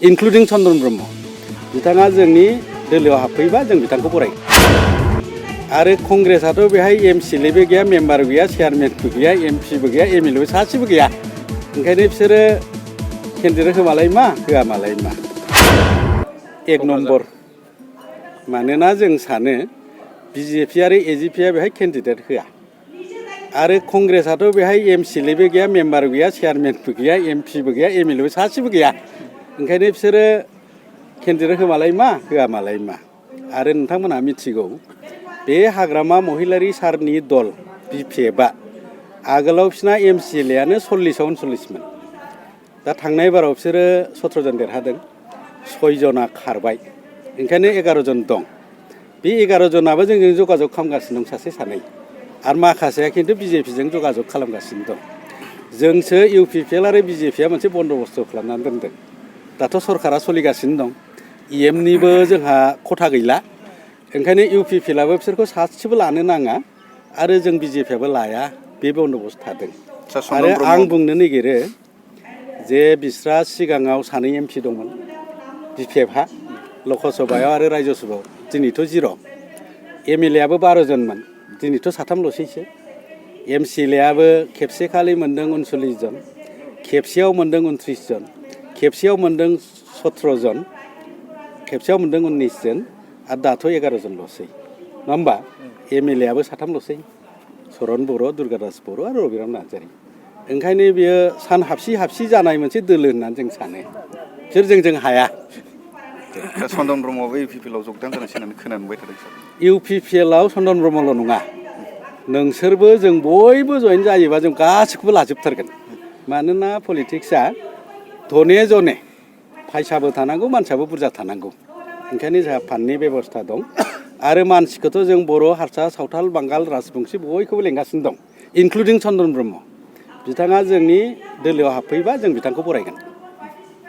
इंक्लुडिं चन्दन ब्रह्म बिथाङा जोंनि दोलोआव हाबफैबा जों बिथांखौ बरायगोन। आरो कंग्रेसआथ' बेहाय एमसिएलएबो गैया, मेम्बारबो गैया, चेयारमेनबो गैया, एमपिबो गैया, एमएलएबो सासेबो गैया। ओंखायनो बिसोरो केन्डिडेट होमालाय मा होआ मालाय मा। एक नम्बर मानोना जों सानो बिजेपि आरो एजिपिआ बेहाय केन्डिडेट होआ। आरो कंग्रेसआथ' बेहाय एमसिएलएबो गैया, मेम्बारबो गैया, चेयारमेनबो गैया, एमपिबो गैया, एमएलएबो सासेबो गैया। ओंखायनो बिसोरो केन्डिडेट होमालाय मा होआ मालाय मा। आरो नोंथांमोनहा मिथिगौ बे हाग्रामा महिलारि सारनि दल बिपिएफआ आगोलाव बिसिना एमसिएलएआनो 40-39मोन। दा थांनाय बाराव बिसोरो 17 जन देरहादों, 6 जना खारबाय। ओंखायनो 11 जन दं। बे 11 जनाबो जोंजों जगाजग खालामगासिनो दं सासे सानै। आरो माखासेया खिन्थु बिजेपिजों जगाजग खालामगासिनो दं। जोंसो इउपिपिएल आरो बिजेपिआ मोनसे बन्द'बस्थ' खालामनानै दोनदों। दाथ' सरकारा सोलिगासिनो दं। इएमनिबो जोंहा खथा गैला। ओंखायनो इउपिपिएलआबो बिसोरखौ सासेबो लानो नाङा आरो जों बिजेपिआबो लाया, बे बन्द'बस्थ थादों। आरो आं बुंनो नागिरो जे बिस्रा सिगाङाव सानै एमपि दंमोन बिपिएफहा, लकसभायाव आरो रायजोसभायाव, दिनैथ' 0। एमएलएआबो 12 जनमोन, दिनैथ' 3ल'सैसो। एमसिएलएआबो खेबसे खालि मोनदों 39 जन, खेबसेयाव मोनदों 29 जन, खेबसेयाव मोनदों 17 जन, खेबसेयाव मोनदों 19 जन, आरो दाथ' 11 जनल'सै। नङा होमबा? एमएलएआबो 3ल'सै, चरन बर', दुर्गादास बर' आरो रबिराम नार्जारि। ओंखायनो बियो सान हाबसि जानाय मोनसे दोलो होननानै जों सानो। बिसोर जोंजों हाया। चन्दन ब्रह्मआबो इउपिपिएलआव जगदान जानोसै होननानै खोनानो मोनबाय थादों सार। इउपिपिएलआव चन्दन ब्रह्मल' नङा, नोंसोरबो जों बयबो जइन जायोबा जों गासिखौबो लाजोबथारगोन। मानोना पलिटिक्सआ धने जने फायसाबो थानांगौ, मानसियाबो बुरजा थानांगौ। ओंखायनो जोंहा फान्डनि बेबस्था दं। आरो मानसिखौथ' जों बर', हारसा, सावथाल, बांगाल, राजबंसि बयखौबो लेंगासिनो दं, इनक्लुडिं चन्दन ब्रह्म। बिथाङा जोंनि दोलोआव हाबफैबा जों बिथांखौ बरायगोन।